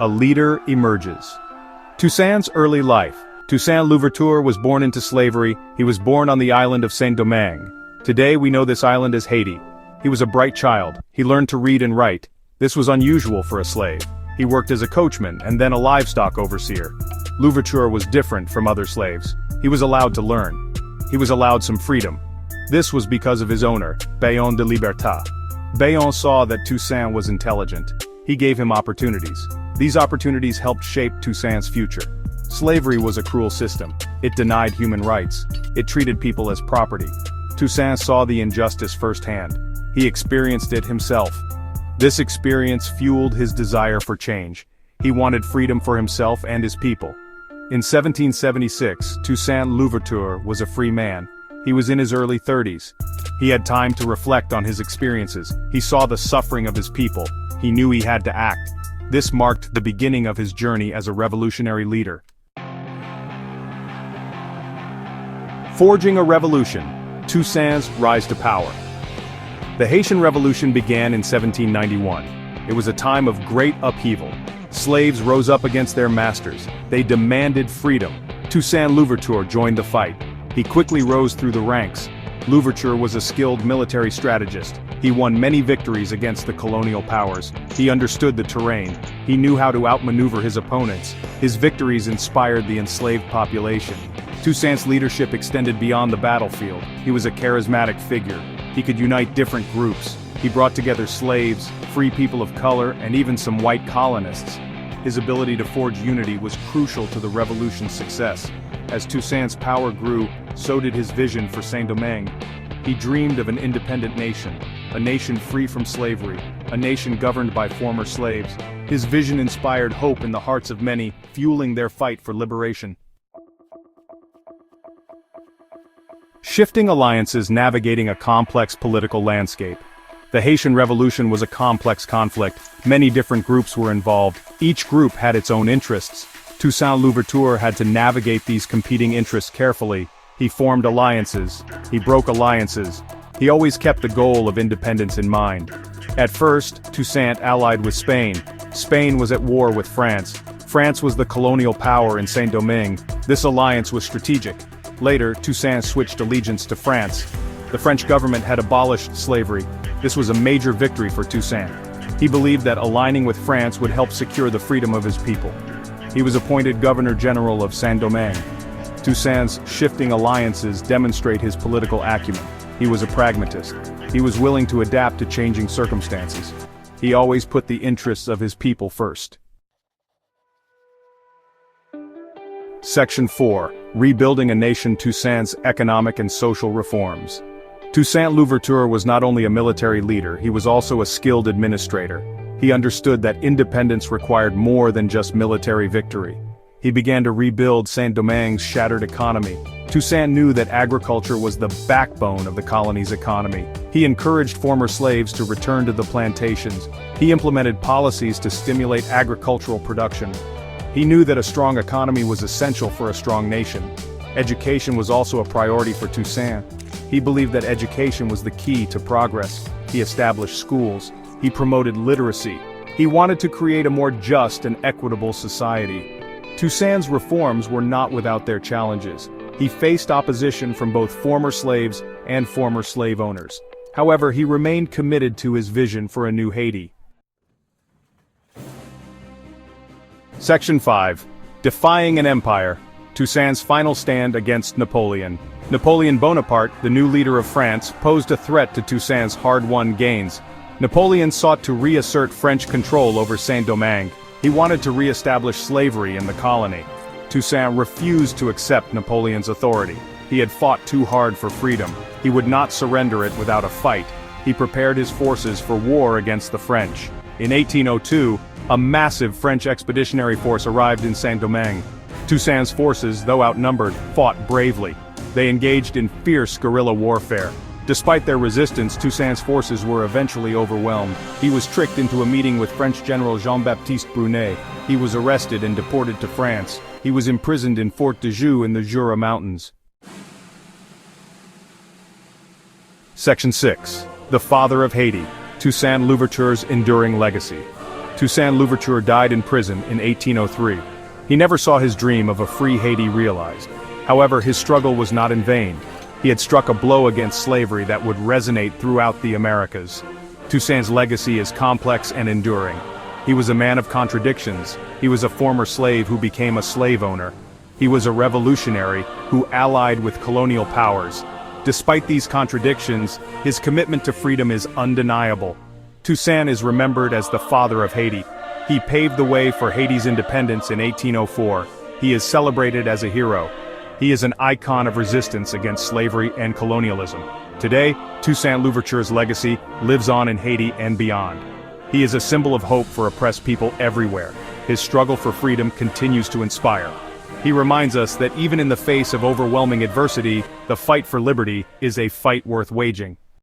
a leader emerges. Toussaint's early life. Toussaint Louverture was born into slavery. He was born on the island of Saint-Domingue. Today we know this island as Haiti. He was a bright child. He learned to read and write. This was unusual for a slave. He worked as a coachman and then a livestock overseer. Louverture was different from other slaves. He was allowed to learn. He was allowed some freedom. This was because of his owner, Bayon de Liberté. Bayon saw that Toussaint was intelligent. He gave him opportunities. These opportunities helped shape Toussaint's future. Slavery was a cruel system. It denied human rights. It treated people as property. Toussaint saw the injustice firsthand. He experienced it himself. This experience fueled his desire for change. He wanted freedom for himself and his people. In 1776, Toussaint Louverture was a free man. He was in his early 30s. He had time to reflect on his experiences. He saw the suffering of his people. He knew he had to act. This marked the beginning of his journey as a revolutionary leader. Forging a revolution. Toussaint's rise to power. The Haitian Revolution began in 1791. It was a time of great upheaval. Slaves rose up against their masters. They demanded freedom. Toussaint Louverture joined the fight. He quickly rose through the ranks. Louverture was a skilled military strategist. He won many victories against the colonial powers. He understood the terrain. He knew how to outmaneuver his opponents. His victories inspired the enslaved population. Toussaint's leadership extended beyond the battlefield. He was a charismatic figure. He could unite different groups. He brought together slaves, free people of color, and even some white colonists. His ability to forge unity was crucial to the revolution's success. As Toussaint's power grew, so did his vision for Saint-Domingue. He dreamed of an independent nation, a nation free from slavery, a nation governed by former slaves. His vision inspired hope in the hearts of many, fueling their fight for liberation. Shifting alliances navigating a complex political landscape. The Haitian Revolution was a complex conflict. Many different groups were involved. Each group had its own interests. Toussaint Louverture had to navigate these competing interests carefully. He formed alliances. He broke alliances. He always kept the goal of independence in mind. At first, Toussaint allied with Spain. Spain was at war with France. France was the colonial power in Saint-Domingue. This alliance was strategic. Later, Toussaint switched allegiance to France. The French government had abolished slavery. This was a major victory for Toussaint. He believed that aligning with France would help secure the freedom of his people. He was appointed Governor-General of Saint-Domingue. Toussaint's shifting alliances demonstrate his political acumen. He was a pragmatist. He was willing to adapt to changing circumstances. He always put the interests of his people first. Section 4. Rebuilding a Nation. Toussaint's economic and social reforms. Toussaint Louverture was not only a military leader, he was also a skilled administrator. He understood that independence required more than just military victory. He began to rebuild Saint-Domingue's shattered economy. Toussaint knew that agriculture was the backbone of the colony's economy. He encouraged former slaves to return to the plantations. He implemented policies to stimulate agricultural production. He knew that a strong economy was essential for a strong nation. Education was also a priority for Toussaint. He believed that education was the key to progress. He established schools. He promoted literacy. He wanted to create a more just and equitable society. Toussaint's reforms were not without their challenges. He faced opposition from both former slaves and former slave owners. However, he remained committed to his vision for a new Haiti. Section 5. Defying an empire. Toussaint's final stand against Napoleon. Napoleon Bonaparte, the new leader of France, posed a threat to Toussaint's hard-won gains. Napoleon sought to reassert French control over Saint-Domingue. He wanted to re-establish slavery in the colony. Toussaint refused to accept Napoleon's authority. He had fought too hard for freedom. He would not surrender it without a fight. He prepared his forces for war against the French. In 1802, a massive French expeditionary force arrived in Saint-Domingue. Toussaint's forces, though outnumbered, fought bravely. They engaged in fierce guerrilla warfare. Despite their resistance, Toussaint's forces were eventually overwhelmed. He was tricked into a meeting with French General Jean-Baptiste Brunet. He was arrested and deported to France. He was imprisoned in Fort de Joux in the Jura Mountains. Section 6. The Father of Haiti. Toussaint Louverture's enduring legacy. Toussaint Louverture died in prison in 1803. He never saw his dream of a free Haiti realized. However, his struggle was not in vain. He had struck a blow against slavery that would resonate throughout the Americas. Toussaint's legacy is complex and enduring. He was a man of contradictions. He was a former slave who became a slave owner. He was a revolutionary who allied with colonial powers. Despite these contradictions, his commitment to freedom is undeniable. Toussaint is remembered as the father of Haiti. He paved the way for Haiti's independence in 1804. He is celebrated as a hero. He is an icon of resistance against slavery and colonialism. Today, Toussaint Louverture's legacy lives on in Haiti and beyond. He is a symbol of hope for oppressed people everywhere. His struggle for freedom continues to inspire. He reminds us that even in the face of overwhelming adversity, the fight for liberty is a fight worth waging.